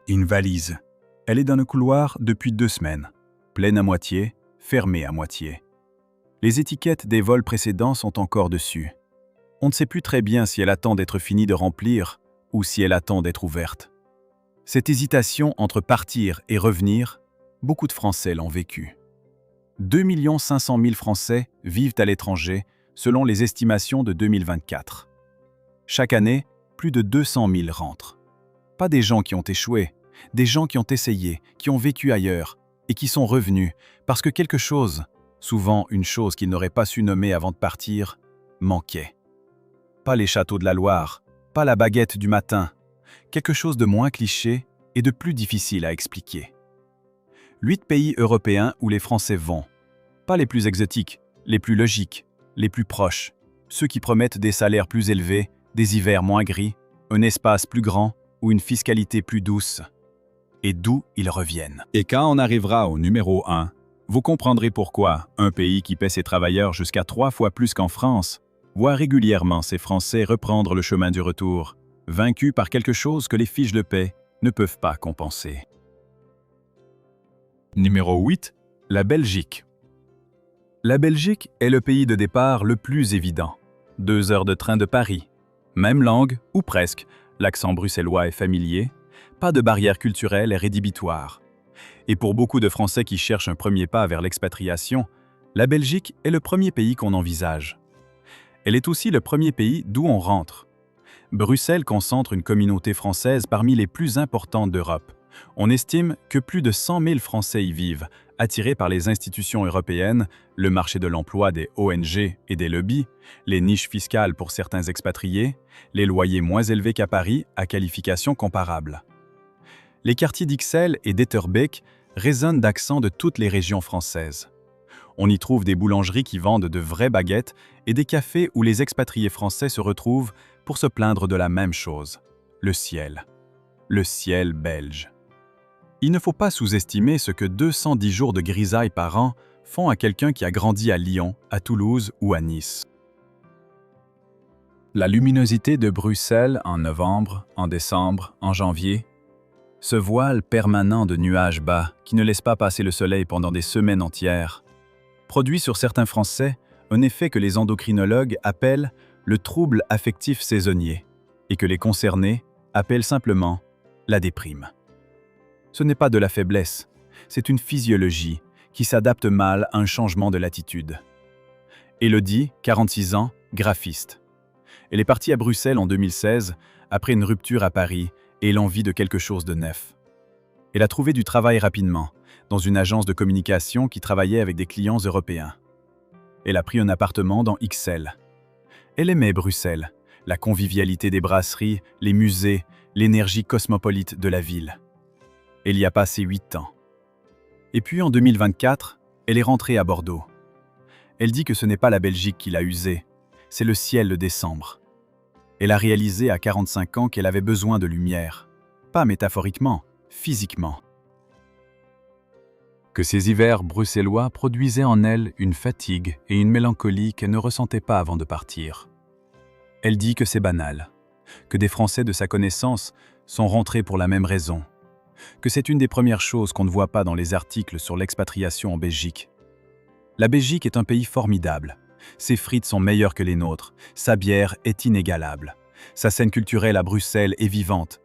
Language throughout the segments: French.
Une valise. Elle est dans le couloir depuis 2 semaines. Pleine à moitié, fermée à moitié. Les étiquettes des vols précédents sont encore dessus. On ne sait plus très bien si elle attend d'être finie de remplir ou si elle attend d'être ouverte. Cette hésitation entre partir et revenir, beaucoup de Français l'ont vécue. 2 500 000 Français vivent à l'étranger selon les estimations de 2024. Chaque année, plus de 200 000 rentrent. Pas des gens qui ont échoué, des gens qui ont essayé, qui ont vécu ailleurs et qui sont revenus parce que quelque chose, souvent une chose qu'ils n'auraient pas su nommer avant de partir, manquait. Pas les châteaux de la Loire, pas la baguette du matin, quelque chose de moins cliché et de plus difficile à expliquer. 8 pays européens où les Français vont. Pas les plus exotiques, les plus logiques, les plus proches, ceux qui promettent des salaires plus élevés, des hivers moins gris, un espace plus grand ou une fiscalité plus douce. Et d'où ils reviennent. Et quand on arrivera au numéro 1, vous comprendrez pourquoi un pays qui paie ses travailleurs jusqu'à 3 fois plus qu'en France voit régulièrement ses Français reprendre le chemin du retour, vaincus par quelque chose que les fiches de paie ne peuvent pas compenser. Numéro 8. La Belgique. La Belgique est le pays de départ le plus évident. 2 heures de train de Paris. Même langue, ou presque, l'accent bruxellois est familier, pas de barrière culturelle et rédhibitoire. Et pour beaucoup de Français qui cherchent un premier pas vers l'expatriation, la Belgique est le premier pays qu'on envisage. Elle est aussi le premier pays d'où on rentre. Bruxelles concentre une communauté française parmi les plus importantes d'Europe. On estime que plus de 100 000 Français y vivent, attirés par les institutions européennes, le marché de l'emploi des ONG et des lobbies, les niches fiscales pour certains expatriés, les loyers moins élevés qu'à Paris à qualification comparable. Les quartiers d'Ixelles et d'Etterbeek résonnent d'accents de toutes les régions françaises. On y trouve des boulangeries qui vendent de vraies baguettes et des cafés où les expatriés français se retrouvent pour se plaindre de la même chose, le ciel. Le ciel belge. Il ne faut pas sous-estimer ce que 210 jours de grisaille par an font à quelqu'un qui a grandi à Lyon, à Toulouse ou à Nice. La luminosité de Bruxelles en novembre, en décembre, en janvier, ce voile permanent de nuages bas qui ne laisse pas passer le soleil pendant des semaines entières, produit sur certains Français un effet que les endocrinologues appellent le trouble affectif saisonnier et que les concernés appellent simplement la déprime. Ce n'est pas de la faiblesse, c'est une physiologie qui s'adapte mal à un changement de latitude. Élodie, 46 ans, graphiste. Elle est partie à Bruxelles en 2016 après une rupture à Paris et l'envie de quelque chose de neuf. Elle a trouvé du travail rapidement, dans une agence de communication qui travaillait avec des clients européens. Elle a pris un appartement dans Ixelles. Elle aimait Bruxelles, la convivialité des brasseries, les musées, l'énergie cosmopolite de la ville. Elle y a passé 8 ans. Et puis en 2024, elle est rentrée à Bordeaux. Elle dit que ce n'est pas la Belgique qui l'a usée, c'est le ciel de décembre. Elle a réalisé à 45 ans qu'elle avait besoin de lumière, pas métaphoriquement, physiquement. Que ces hivers bruxellois produisaient en elle une fatigue et une mélancolie qu'elle ne ressentait pas avant de partir. Elle dit que c'est banal, que des Français de sa connaissance sont rentrés pour la même raison, que c'est une des premières choses qu'on ne voit pas dans les articles sur l'expatriation en Belgique. La Belgique est un pays formidable. Ses frites sont meilleures que les nôtres, sa bière est inégalable, sa scène culturelle à Bruxelles est vivante.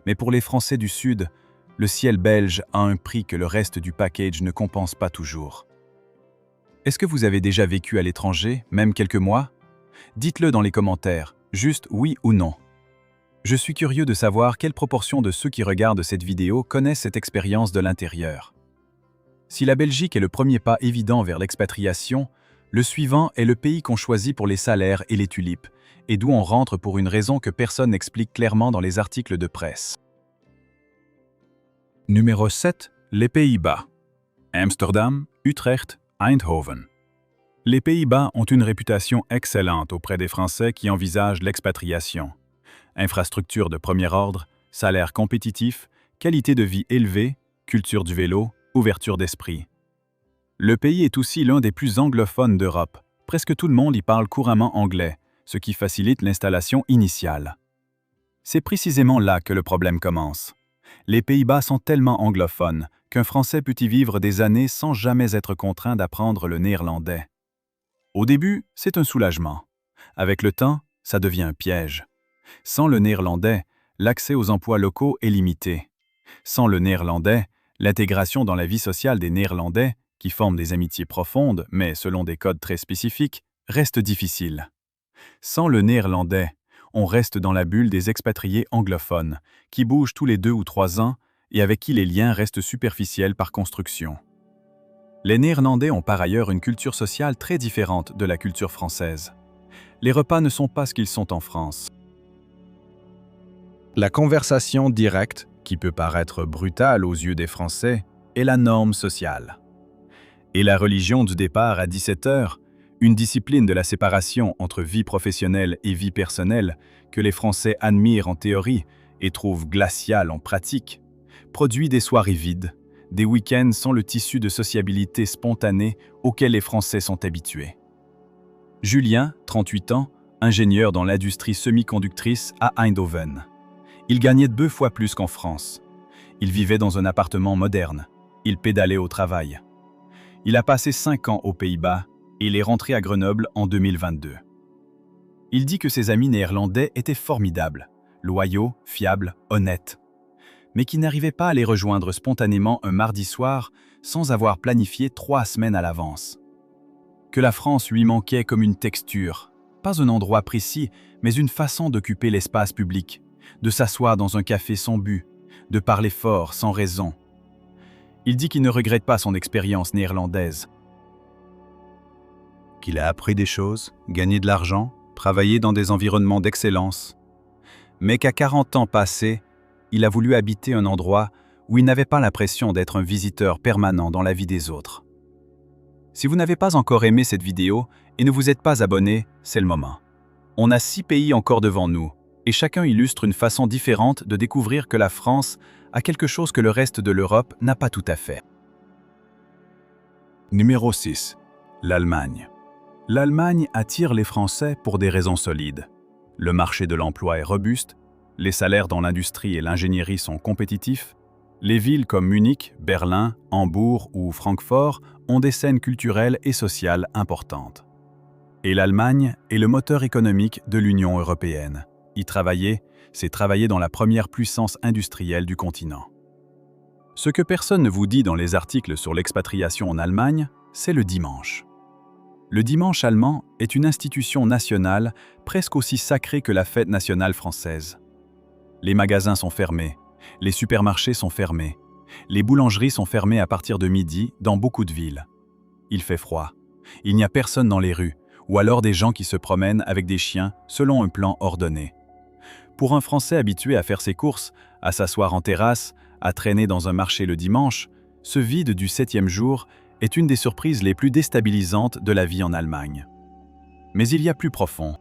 Mais pour les Français du Sud, le ciel belge a un prix que le reste du package ne compense pas toujours. Est-ce que vous avez déjà vécu à l'étranger, même quelques mois? Dites-le dans les commentaires, juste oui ou non. Je suis curieux de savoir quelle proportion de ceux qui regardent cette vidéo connaissent cette expérience de l'intérieur. Si la Belgique est le premier pas évident vers l'expatriation, le suivant est le pays qu'on choisit pour les salaires et les tulipes, et d'où on rentre pour une raison que personne n'explique clairement dans les articles de presse. Numéro 7. Les Pays-Bas. Amsterdam, Utrecht, Eindhoven. Les Pays-Bas ont une réputation excellente auprès des Français qui envisagent l'expatriation. Infrastructures de premier ordre, salaires compétitifs, qualité de vie élevée, culture du vélo, ouverture d'esprit. Le pays est aussi l'un des plus anglophones d'Europe. Presque tout le monde y parle couramment anglais, ce qui facilite l'installation initiale. C'est précisément là que le problème commence. Les Pays-Bas sont tellement anglophones qu'un Français peut y vivre des années sans jamais être contraint d'apprendre le néerlandais. Au début, c'est un soulagement. Avec le temps, ça devient un piège. Sans le néerlandais, l'accès aux emplois locaux est limité. Sans le néerlandais, l'intégration dans la vie sociale des Néerlandais, qui forment des amitiés profondes, mais selon des codes très spécifiques, reste difficile. Sans le néerlandais, on reste dans la bulle des expatriés anglophones, qui bougent tous les 2 ou 3 ans et avec qui les liens restent superficiels par construction. Les Néerlandais ont par ailleurs une culture sociale très différente de la culture française. Les repas ne sont pas ce qu'ils sont en France. La conversation directe, qui peut paraître brutale aux yeux des Français, est la norme sociale. Et la religion du départ à 17 heures, une discipline de la séparation entre vie professionnelle et vie personnelle que les Français admirent en théorie et trouvent glaciale en pratique, produit des soirées vides, des week-ends sans le tissu de sociabilité spontanée auquel les Français sont habitués. Julien, 38 ans, ingénieur dans l'industrie semi-conductrice à Eindhoven. Il gagnait 2 fois plus qu'en France. Il vivait dans un appartement moderne. Il pédalait au travail. Il a passé 5 ans aux Pays-Bas et il est rentré à Grenoble en 2022. Il dit que ses amis néerlandais étaient formidables, loyaux, fiables, honnêtes, mais qu'il n'arrivait pas à les rejoindre spontanément un mardi soir sans avoir planifié 3 semaines à l'avance. Que la France lui manquait comme une texture, pas un endroit précis, mais une façon d'occuper l'espace public, de s'asseoir dans un café sans but, de parler fort, sans raison. Il dit qu'il ne regrette pas son expérience néerlandaise. Qu'il a appris des choses, gagné de l'argent, travaillé dans des environnements d'excellence, mais qu'à 40 ans passés, il a voulu habiter un endroit où il n'avait pas l'impression d'être un visiteur permanent dans la vie des autres. Si vous n'avez pas encore aimé cette vidéo et ne vous êtes pas abonné, c'est le moment. On a 6 pays encore devant nous, et chacun illustre une façon différente de découvrir que la France a quelque chose que le reste de l'Europe n'a pas tout à fait. Numéro 6. L'Allemagne. L'Allemagne attire les Français pour des raisons solides. Le marché de l'emploi est robuste, les salaires dans l'industrie et l'ingénierie sont compétitifs, les villes comme Munich, Berlin, Hambourg ou Francfort ont des scènes culturelles et sociales importantes. Et l'Allemagne est le moteur économique de l'Union européenne. Y travailler, c'est travailler dans la première puissance industrielle du continent. Ce que personne ne vous dit dans les articles sur l'expatriation en Allemagne, c'est le dimanche. Le dimanche allemand est une institution nationale presque aussi sacrée que la fête nationale française. Les magasins sont fermés, les supermarchés sont fermés, les boulangeries sont fermées à partir de midi dans beaucoup de villes. Il fait froid, il n'y a personne dans les rues, ou alors des gens qui se promènent avec des chiens selon un plan ordonné. Pour un Français habitué à faire ses courses, à s'asseoir en terrasse, à traîner dans un marché le dimanche, ce vide du 7e jour est une des surprises les plus déstabilisantes de la vie en Allemagne. Mais il y a plus profond.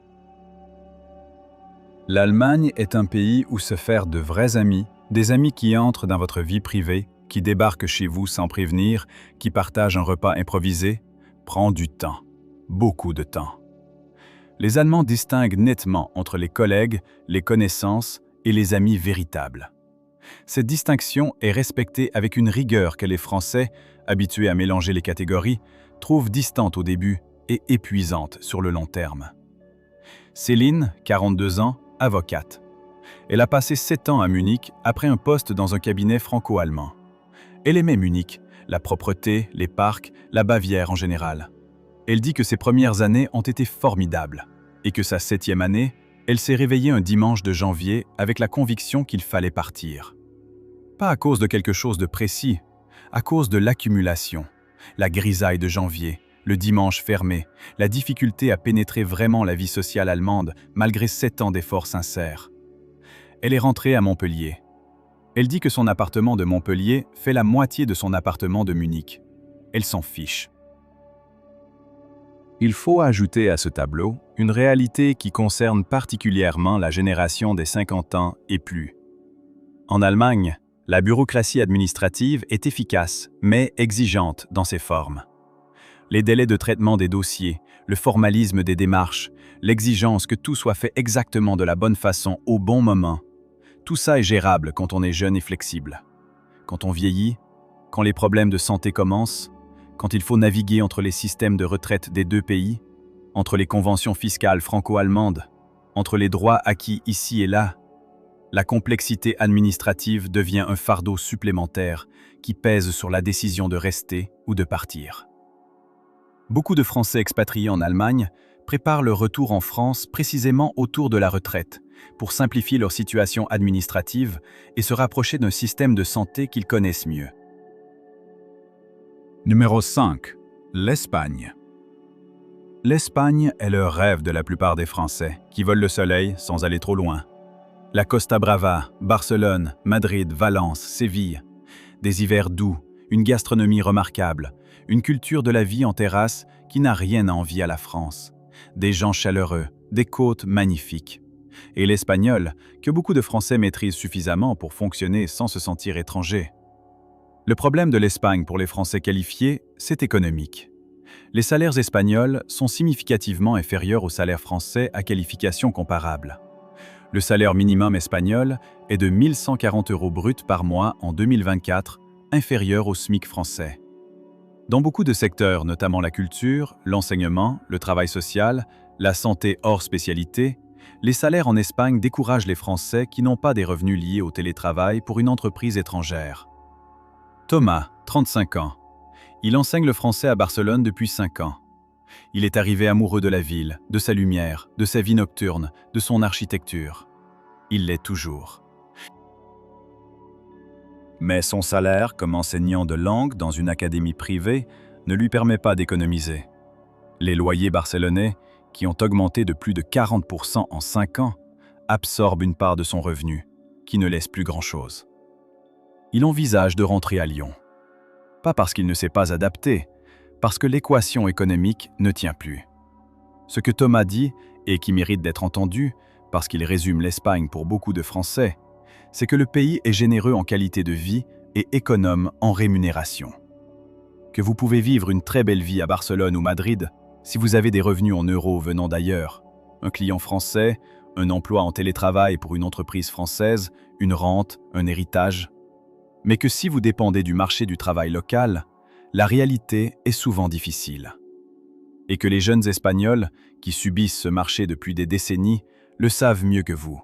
L'Allemagne est un pays où se faire de vrais amis, des amis qui entrent dans votre vie privée, qui débarquent chez vous sans prévenir, qui partagent un repas improvisé, prend du temps, beaucoup de temps. Les Allemands distinguent nettement entre les collègues, les connaissances et les amis véritables. Cette distinction est respectée avec une rigueur que les Français, habitués à mélanger les catégories, trouvent distante au début et épuisante sur le long terme. Céline, 42 ans, avocate. Elle a passé 7 ans à Munich après un poste dans un cabinet franco-allemand. Elle aimait Munich, la propreté, les parcs, la Bavière en général. Elle dit que ses premières années ont été formidables et que sa 7e année, elle s'est réveillée un dimanche de janvier avec la conviction qu'il fallait partir. Pas à cause de quelque chose de précis, à cause de l'accumulation, la grisaille de janvier, le dimanche fermé, la difficulté à pénétrer vraiment la vie sociale allemande malgré 7 ans d'efforts sincères. Elle est rentrée à Montpellier. Elle dit que son appartement de Montpellier fait la moitié de son appartement de Munich. Elle s'en fiche. Il faut ajouter à ce tableau une réalité qui concerne particulièrement la génération des 50 ans et plus. En Allemagne, la bureaucratie administrative est efficace, mais exigeante dans ses formes. Les délais de traitement des dossiers, le formalisme des démarches, l'exigence que tout soit fait exactement de la bonne façon au bon moment, Tout ça est gérable quand on est jeune et flexible. Quand on vieillit, quand les problèmes de santé commencent, quand il faut naviguer entre les systèmes de retraite des deux pays, entre les conventions fiscales franco-allemandes, entre les droits acquis ici et là, la complexité administrative devient un fardeau supplémentaire qui pèse sur la décision de rester ou de partir. Beaucoup de Français expatriés en Allemagne préparent leur retour en France précisément autour de la retraite, pour simplifier leur situation administrative et se rapprocher d'un système de santé qu'ils connaissent mieux. Numéro 5. L'Espagne. L'Espagne est le rêve de la plupart des Français qui veulent le soleil sans aller trop loin. La Costa Brava, Barcelone, Madrid, Valence, Séville. Des hivers doux, une gastronomie remarquable, une culture de la vie en terrasse qui n'a rien à envier à la France. Des gens chaleureux, des côtes magnifiques. Et l'espagnol, que beaucoup de Français maîtrisent suffisamment pour fonctionner sans se sentir étrangers. Le problème de l'Espagne pour les Français qualifiés, c'est économique. Les salaires espagnols sont significativement inférieurs aux salaires français à qualification comparable. Le salaire minimum espagnol est de 1 140 € bruts par mois en 2024, inférieur au SMIC français. Dans beaucoup de secteurs, notamment la culture, l'enseignement, le travail social, la santé hors spécialité, les salaires en Espagne découragent les Français qui n'ont pas des revenus liés au télétravail pour une entreprise étrangère. Thomas, 35 ans. Il enseigne le français à Barcelone depuis 5 ans. Il est arrivé amoureux de la ville, de sa lumière, de sa vie nocturne, de son architecture. Il l'est toujours. Mais son salaire comme enseignant de langue dans une académie privée ne lui permet pas d'économiser. Les loyers barcelonais, qui ont augmenté de plus de 40% en 5 ans, absorbent une part de son revenu, qui ne laisse plus grand-chose. Il envisage de rentrer à Lyon. Pas parce qu'il ne s'est pas adapté, parce que l'équation économique ne tient plus. Ce que Thomas dit, et qui mérite d'être entendu, parce qu'il résume l'Espagne pour beaucoup de Français, c'est que le pays est généreux en qualité de vie et économe en rémunération. Que vous pouvez vivre une très belle vie à Barcelone ou Madrid si vous avez des revenus en euros venant d'ailleurs, un client français, un emploi en télétravail pour une entreprise française, une rente, un héritage. Mais que si vous dépendez du marché du travail local, la réalité est souvent difficile. Et que les jeunes Espagnols, qui subissent ce marché depuis des décennies, le savent mieux que vous.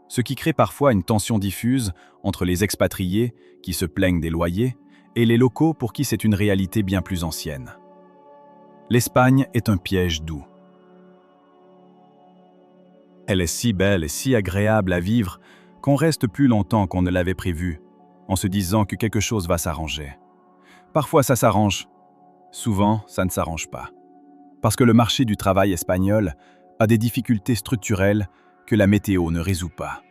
Ce qui crée parfois une tension diffuse entre les expatriés, qui se plaignent des loyers, et les locaux pour qui c'est une réalité bien plus ancienne. L'Espagne est un piège doux. Elle est si belle et si agréable à vivre qu'on reste plus longtemps qu'on ne l'avait prévu, en se disant que quelque chose va s'arranger. Parfois ça s'arrange, souvent ça ne s'arrange pas. Parce que le marché du travail espagnol a des difficultés structurelles que la météo ne résout pas.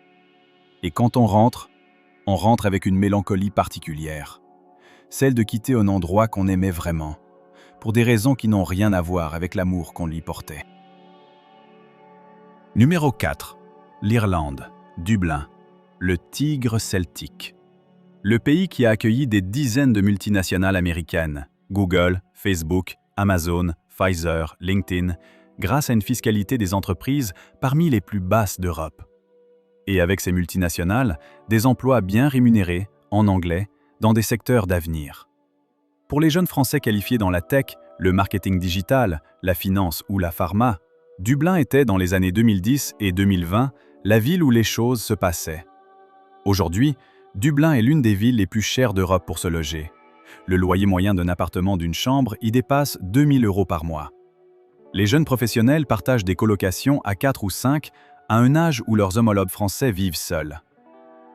Et quand on rentre avec une mélancolie particulière, celle de quitter un endroit qu'on aimait vraiment, pour des raisons qui n'ont rien à voir avec l'amour qu'on lui portait. Numéro 4. L'Irlande, Dublin, le tigre celtique. Le pays qui a accueilli des dizaines de multinationales américaines, Google, Facebook, Amazon, Pfizer, LinkedIn, grâce à une fiscalité des entreprises parmi les plus basses d'Europe. Et avec ces multinationales, des emplois bien rémunérés, en anglais, dans des secteurs d'avenir. Pour les jeunes Français qualifiés dans la tech, le marketing digital, la finance ou la pharma, Dublin était dans les années 2010 et 2020 la ville où les choses se passaient. Aujourd'hui, Dublin est l'une des villes les plus chères d'Europe pour se loger. Le loyer moyen d'un appartement d'une chambre y dépasse 2 000 € par mois. Les jeunes professionnels partagent des colocations à 4 ou 5 à un âge où leurs homologues français vivent seuls.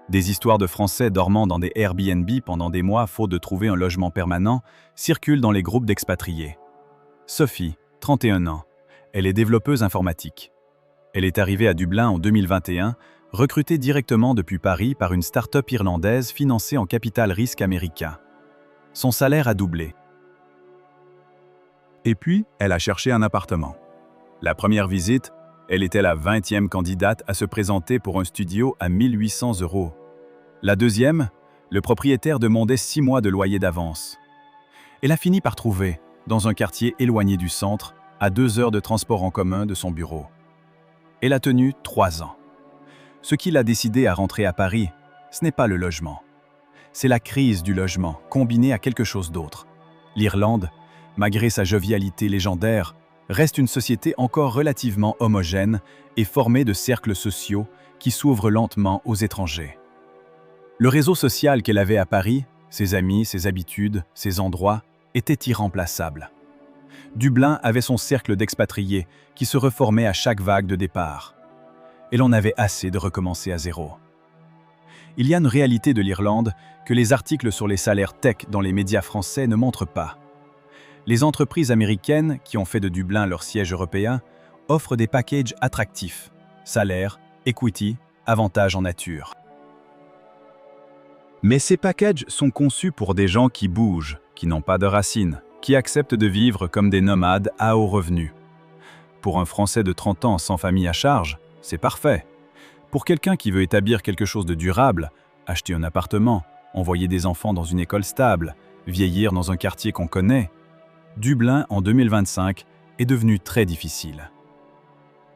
Des histoires de Français dormant dans des Airbnb pendant des mois faute de trouver un logement permanent circulent dans les groupes d'expatriés. Sophie, 31 ans, elle est développeuse informatique. Elle est arrivée à Dublin en 2021, recrutée directement depuis Paris par une start-up irlandaise financée en capital risque américain. Son salaire a doublé. Et puis, elle a cherché un appartement. La première visite, elle était la 20e candidate à se présenter pour un studio à 1 800 €. La deuxième, le propriétaire demandait 6 mois de loyer d'avance. Elle a fini par trouver, dans un quartier éloigné du centre, à 2 heures de transport en commun de son bureau. Elle a tenu 3 ans. Ce qui l'a décidé à rentrer à Paris, ce n'est pas le logement. C'est la crise du logement, combinée à quelque chose d'autre. L'Irlande, malgré sa jovialité légendaire, reste une société encore relativement homogène et formée de cercles sociaux qui s'ouvrent lentement aux étrangers. Le réseau social qu'elle avait à Paris, ses amis, ses habitudes, ses endroits, était irremplaçable. Dublin avait son cercle d'expatriés qui se reformait à chaque vague de départ. Et l'on avait assez de recommencer à zéro. Il y a une réalité de l'Irlande que les articles sur les salaires tech dans les médias français ne montrent pas. Les entreprises américaines, qui ont fait de Dublin leur siège européen, offrent des packages attractifs, salaires, equity, avantages en nature. Mais ces packages sont conçus pour des gens qui bougent, qui n'ont pas de racines, qui acceptent de vivre comme des nomades à haut revenu. Pour un Français de 30 ans sans famille à charge, c'est parfait. Pour quelqu'un qui veut établir quelque chose de durable, acheter un appartement, envoyer des enfants dans une école stable, vieillir dans un quartier qu'on connaît, Dublin en 2025 est devenu très difficile.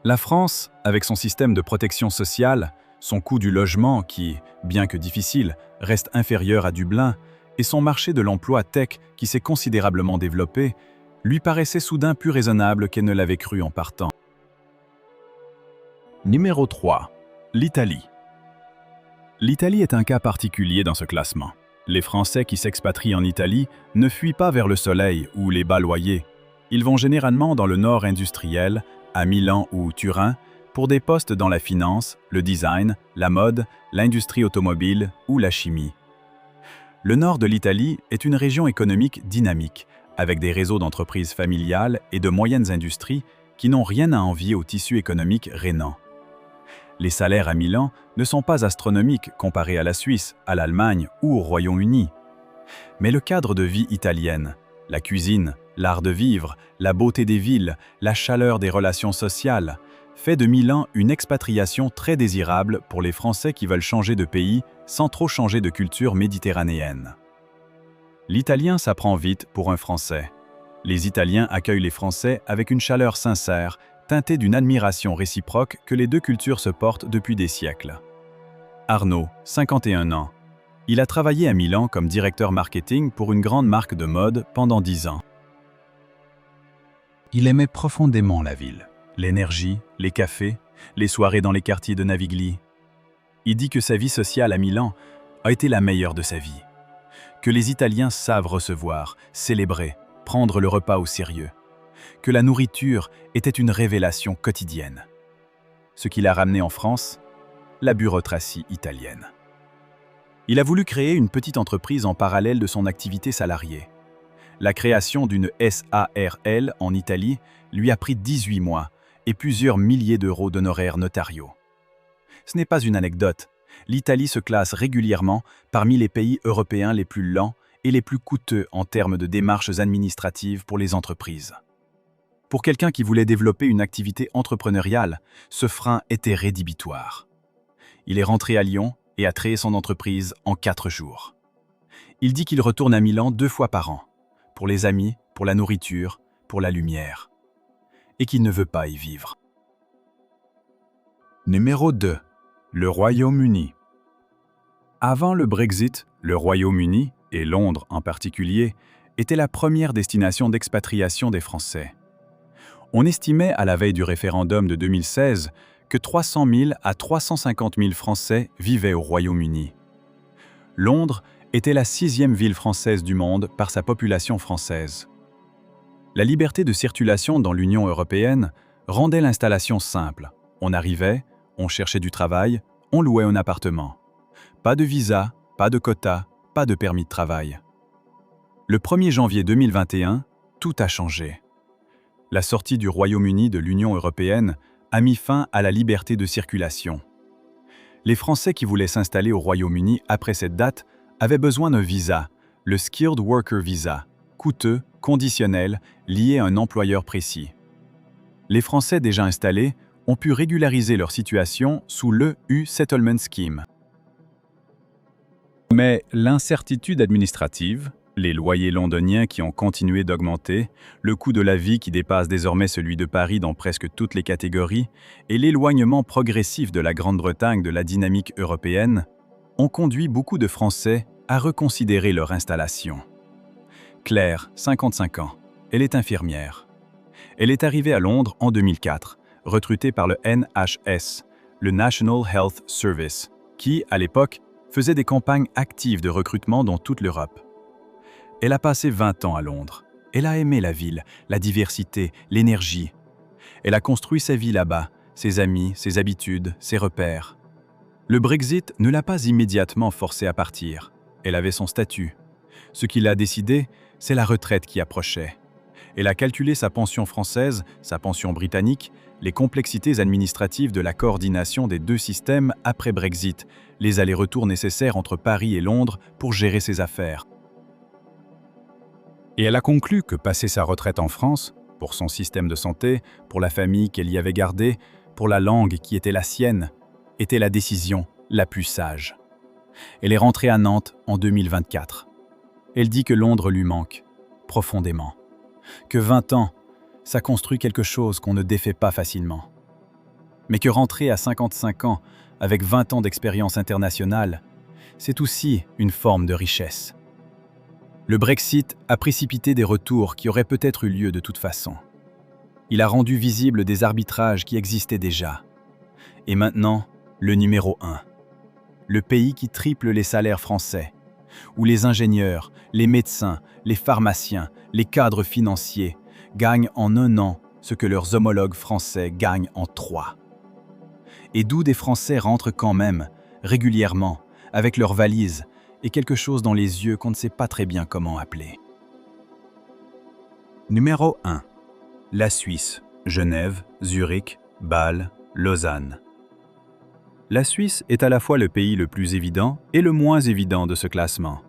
La France, avec son système de protection sociale, son coût du logement qui, bien que difficile, reste inférieur à Dublin, et son marché de l'emploi tech qui s'est considérablement développé, lui paraissait soudain plus raisonnable qu'elle ne l'avait cru en partant. Numéro 3. L'Italie. L'Italie est un cas particulier dans ce classement. Les Français qui s'expatrient en Italie ne fuient pas vers le soleil ou les bas loyers. Ils vont généralement dans le nord industriel, à Milan ou Turin, pour des postes dans la finance, le design, la mode, l'industrie automobile ou la chimie. Le nord de l'Italie est une région économique dynamique, avec des réseaux d'entreprises familiales et de moyennes industries qui n'ont rien à envier au tissu économique rhénan. Les salaires à Milan ne sont pas astronomiques comparés à la Suisse, à l'Allemagne ou au Royaume-Uni. Mais le cadre de vie italienne, la cuisine, l'art de vivre, la beauté des villes, la chaleur des relations sociales, fait de Milan une expatriation très désirable pour les Français qui veulent changer de pays sans trop changer de culture méditerranéenne. L'italien s'apprend vite pour un Français. Les Italiens accueillent les Français avec une chaleur sincère, teintée d'une admiration réciproque que les deux cultures se portent depuis des siècles. Arnaud, 51 ans. Il a travaillé à Milan comme directeur marketing pour une grande marque de mode pendant 10 ans. Il aimait profondément la ville, l'énergie, les cafés, les soirées dans les quartiers de Navigli. Il dit que sa vie sociale à Milan a été la meilleure de sa vie, que les Italiens savent recevoir, célébrer, prendre le repas au sérieux, que la nourriture était une révélation quotidienne. Ce qui l'a ramené en France, la bureaucratie italienne. Il a voulu créer une petite entreprise en parallèle de son activité salariée. La création d'une SARL en Italie lui a pris 18 mois et plusieurs milliers d'euros d'honoraires notariaux. Ce n'est pas une anecdote, l'Italie se classe régulièrement parmi les pays européens les plus lents et les plus coûteux en termes de démarches administratives pour les entreprises. Pour quelqu'un qui voulait développer une activité entrepreneuriale, ce frein était rédhibitoire. Il est rentré à Lyon et a créé son entreprise en 4 jours. Il dit qu'il retourne à Milan 2 fois par an, pour les amis, pour la nourriture, pour la lumière, et qu'il ne veut pas y vivre. Numéro 2. Le Royaume-Uni. Avant le Brexit, le Royaume-Uni, et Londres en particulier, était la première destination d'expatriation des Français. On estimait à la veille du référendum de 2016 que 300 000 à 350 000 Français vivaient au Royaume-Uni. Londres était la 6e ville française du monde par sa population française. La liberté de circulation dans l'Union européenne rendait l'installation simple. On arrivait, on cherchait du travail, on louait un appartement. Pas de visa, pas de quota, pas de permis de travail. Le 1er janvier 2021, tout a changé. La sortie du Royaume-Uni de l'Union européenne a mis fin à la liberté de circulation. Les Français qui voulaient s'installer au Royaume-Uni après cette date avaient besoin d'un visa, le Skilled Worker Visa, coûteux, conditionnel, lié à un employeur précis. Les Français déjà installés ont pu régulariser leur situation sous l'EU Settlement Scheme. Mais l'incertitude administrative, Les loyers londoniens qui ont continué d'augmenter, le coût de la vie qui dépasse désormais celui de Paris dans presque toutes les catégories, et l'éloignement progressif de la Grande-Bretagne de la dynamique européenne ont conduit beaucoup de Français à reconsidérer leur installation. Claire, 55 ans, elle est infirmière. Elle est arrivée à Londres en 2004, recrutée par le NHS, le National Health Service, qui, à l'époque, faisait des campagnes actives de recrutement dans toute l'Europe. Elle a passé 20 ans à Londres. Elle a aimé la ville, la diversité, l'énergie. Elle a construit sa vie là-bas, ses amis, ses habitudes, ses repères. Le Brexit ne l'a pas immédiatement forcée à partir. Elle avait son statut. Ce qui l'a décidé, c'est la retraite qui approchait. Elle a calculé sa pension française, sa pension britannique, les complexités administratives de la coordination des deux systèmes après Brexit, les allers-retours nécessaires entre Paris et Londres pour gérer ses affaires. Et elle a conclu que passer sa retraite en France, pour son système de santé, pour la famille qu'elle y avait gardée, pour la langue qui était la sienne, était la décision la plus sage. Elle est rentrée à Nantes en 2024. Elle dit que Londres lui manque, profondément. Que 20 ans, ça construit quelque chose qu'on ne défait pas facilement. Mais que rentrer à 55 ans, avec 20 ans d'expérience internationale, c'est aussi une forme de richesse. Le Brexit a précipité des retours qui auraient peut-être eu lieu de toute façon. Il a rendu visibles des arbitrages qui existaient déjà. Et maintenant, le numéro 1. Le pays qui triple les salaires français, où les ingénieurs, les médecins, les pharmaciens, les cadres financiers gagnent en 1 an ce que leurs homologues français gagnent en 3. Et d'où des Français rentrent quand même, régulièrement, avec leurs valises, et quelque chose dans les yeux qu'on ne sait pas très bien comment appeler. Numéro 1. La Suisse, Genève, Zurich, Bâle, Lausanne. La Suisse est à la fois le pays le plus évident et le moins évident de ce classement.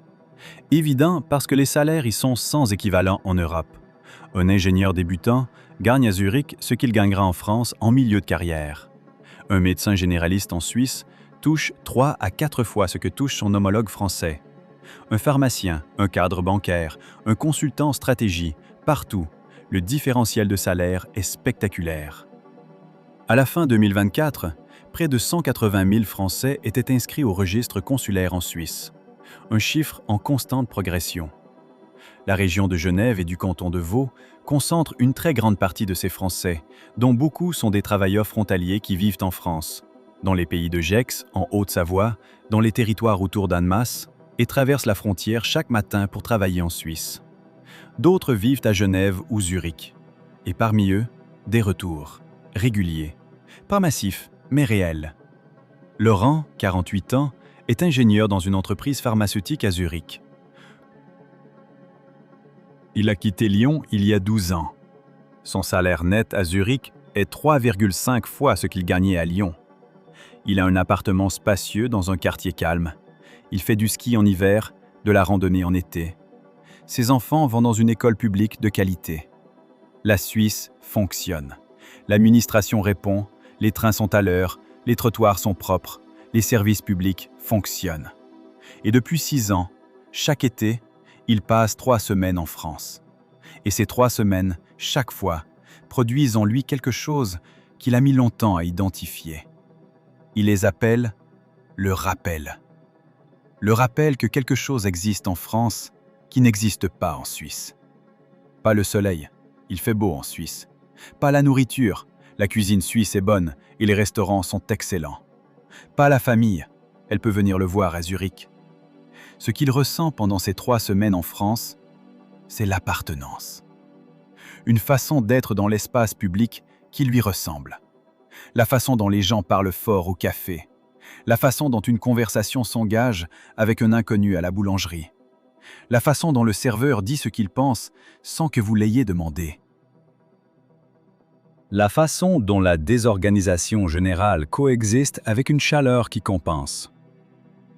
Évident parce que les salaires y sont sans équivalent en Europe. Un ingénieur débutant gagne à Zurich ce qu'il gagnera en France en milieu de carrière. Un médecin généraliste en Suisse touche 3 à 4 fois ce que touche son homologue français. Un pharmacien, un cadre bancaire, un consultant en stratégie, partout, le différentiel de salaire est spectaculaire. À la fin 2024, près de 180 000 Français étaient inscrits au registre consulaire en Suisse, un chiffre en constante progression. La région de Genève et du canton de Vaud concentrent une très grande partie de ces Français, dont beaucoup sont des travailleurs frontaliers qui vivent en France, dans les pays de Gex, en Haute-Savoie, dans les territoires autour d'Annemasse, et traversent la frontière chaque matin pour travailler en Suisse. D'autres vivent à Genève ou Zurich, et parmi eux, des retours, réguliers, pas massifs, mais réels. Laurent, 48 ans, est ingénieur dans une entreprise pharmaceutique à Zurich. Il a quitté Lyon il y a 12 ans. Son salaire net à Zurich est 3,5 fois ce qu'il gagnait à Lyon. Il a un appartement spacieux dans un quartier calme. Il fait du ski en hiver, de la randonnée en été. Ses enfants vont dans une école publique de qualité. La Suisse fonctionne. L'administration répond, les trains sont à l'heure, les trottoirs sont propres, les services publics fonctionnent. Et depuis 6 ans, chaque été, il passe 3 semaines en France. Et ces 3 semaines, chaque fois, produisent en lui quelque chose qu'il a mis longtemps à identifier. Il les appelle le rappel. Le rappel que quelque chose existe en France qui n'existe pas en Suisse. Pas le soleil, il fait beau en Suisse. Pas la nourriture, la cuisine suisse est bonne et les restaurants sont excellents. Pas la famille, elle peut venir le voir à Zurich. Ce qu'il ressent pendant ces 3 semaines en France, c'est l'appartenance. Une façon d'être dans l'espace public qui lui ressemble. La façon dont les gens parlent fort au café. La façon dont une conversation s'engage avec un inconnu à la boulangerie. La façon dont le serveur dit ce qu'il pense sans que vous l'ayez demandé. La façon dont la désorganisation générale coexiste avec une chaleur qui compense.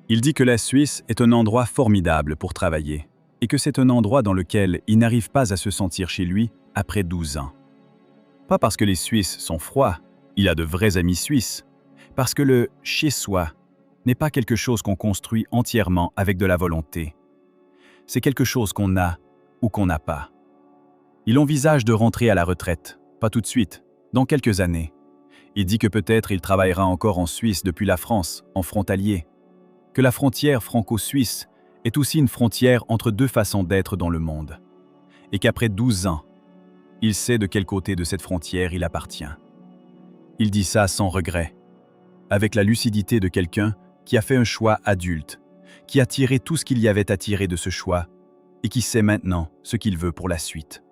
Il dit que la Suisse est un endroit formidable pour travailler et que c'est un endroit dans lequel il n'arrive pas à se sentir chez lui après 12 ans. Pas parce que les Suisses sont froids, il a de vrais amis suisses, parce que le « chez-soi » n'est pas quelque chose qu'on construit entièrement avec de la volonté. C'est quelque chose qu'on a ou qu'on n'a pas. Il envisage de rentrer à la retraite, pas tout de suite, dans quelques années. Il dit que peut-être il travaillera encore en Suisse depuis la France, en frontalier. Que la frontière franco-suisse est aussi une frontière entre deux façons d'être dans le monde. Et qu'après 12 ans, il sait de quel côté de cette frontière il appartient. Il dit ça sans regret, avec la lucidité de quelqu'un qui a fait un choix adulte, qui a tiré tout ce qu'il y avait à tirer de ce choix et qui sait maintenant ce qu'il veut pour la suite.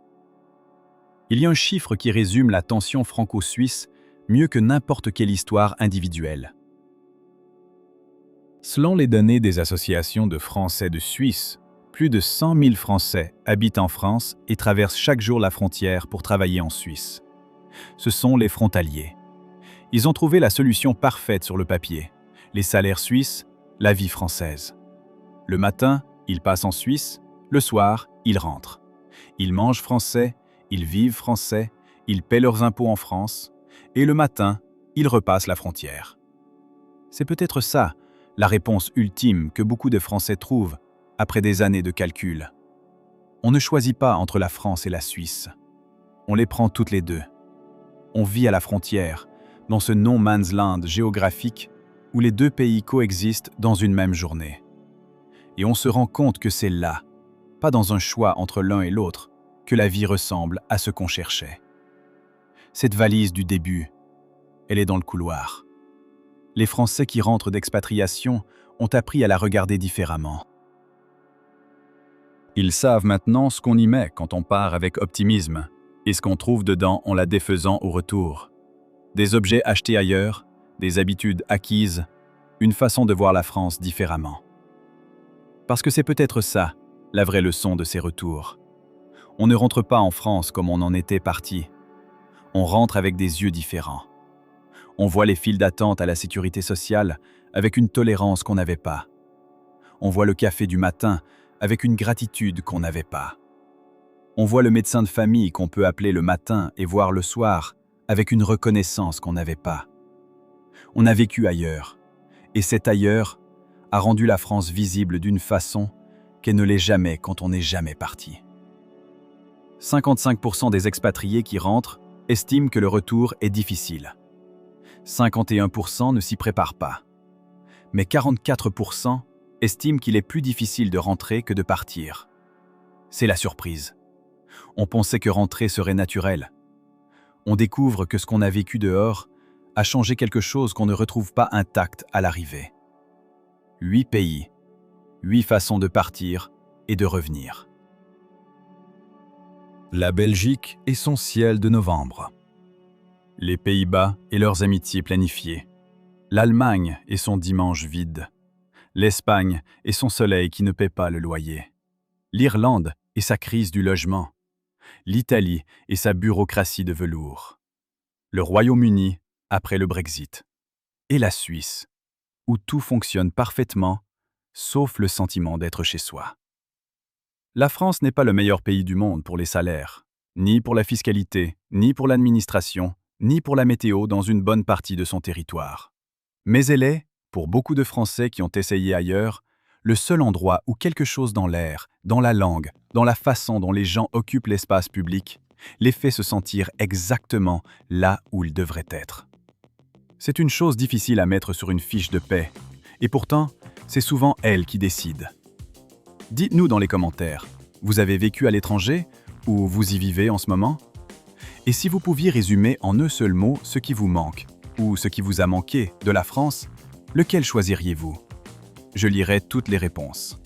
Il y a un chiffre qui résume la tension franco-suisse mieux que n'importe quelle histoire individuelle. Selon les données des associations de Français de Suisse, plus de 100 000 Français habitent en France et traversent chaque jour la frontière pour travailler en Suisse. Ce sont les frontaliers. Ils ont trouvé la solution parfaite sur le papier. Les salaires suisses, la vie française. Le matin, ils passent en Suisse, le soir, ils rentrent. Ils mangent français, ils vivent français, ils paient leurs impôts en France, et le matin, ils repassent la frontière. C'est peut-être ça, la réponse ultime que beaucoup de Français trouvent après des années de calcul. On ne choisit pas entre la France et la Suisse. On les prend toutes les deux. On vit à la frontière, dans ce no man's land géographique où les deux pays coexistent dans une même journée. Et on se rend compte que c'est là, pas dans un choix entre l'un et l'autre, que la vie ressemble à ce qu'on cherchait. Cette valise du début, elle est dans le couloir. Les Français qui rentrent d'expatriation ont appris à la regarder différemment. Ils savent maintenant ce qu'on y met quand on part avec optimisme, et ce qu'on trouve dedans en la défaisant au retour. Des objets achetés ailleurs, des habitudes acquises, une façon de voir la France différemment. Parce que c'est peut-être ça, la vraie leçon de ces retours. On ne rentre pas en France comme on en était parti. On rentre avec des yeux différents. On voit les files d'attente à la sécurité sociale avec une tolérance qu'on n'avait pas. On voit le café du matin avec une gratitude qu'on n'avait pas. On voit le médecin de famille qu'on peut appeler le matin et voir le soir avec une reconnaissance qu'on n'avait pas. On a vécu ailleurs, et cet ailleurs a rendu la France visible d'une façon qu'elle ne l'est jamais quand on n'est jamais parti. 55% des expatriés qui rentrent estiment que le retour est difficile. 51% ne s'y préparent pas. Mais 44% estiment qu'il est plus difficile de rentrer que de partir. C'est la surprise. On pensait que rentrer serait naturel. On découvre que ce qu'on a vécu dehors a changé quelque chose qu'on ne retrouve pas intact à l'arrivée. 8 pays, 8 façons de partir et de revenir. La Belgique et son ciel de novembre. Les Pays-Bas et leurs amitiés planifiées. L'Allemagne et son dimanche vide. L'Espagne et son soleil qui ne paie pas le loyer. L'Irlande et sa crise du logement. L'Italie et sa bureaucratie de velours. Le Royaume-Uni après le Brexit. Et la Suisse, où tout fonctionne parfaitement, sauf le sentiment d'être chez soi. La France n'est pas le meilleur pays du monde pour les salaires, ni pour la fiscalité, ni pour l'administration, ni pour la météo dans une bonne partie de son territoire. Mais elle est, pour beaucoup de Français qui ont essayé ailleurs, le seul endroit où quelque chose dans l'air, dans la langue, dans la façon dont les gens occupent l'espace public, les fait se sentir exactement là où ils devraient être. C'est une chose difficile à mettre sur une fiche de paie, et pourtant, c'est souvent elle qui décide. Dites-nous dans les commentaires, vous avez vécu à l'étranger ou vous y vivez en ce moment? Et si vous pouviez résumer en un seul mot ce qui vous manque, ou ce qui vous a manqué de la France, lequel choisiriez-vous? Je lirai toutes les réponses.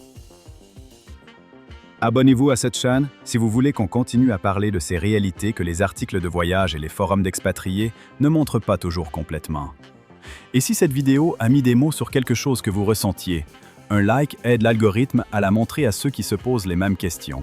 Abonnez-vous à cette chaîne si vous voulez qu'on continue à parler de ces réalités que les articles de voyage et les forums d'expatriés ne montrent pas toujours complètement. Et si cette vidéo a mis des mots sur quelque chose que vous ressentiez, un like aide l'algorithme à la montrer à ceux qui se posent les mêmes questions.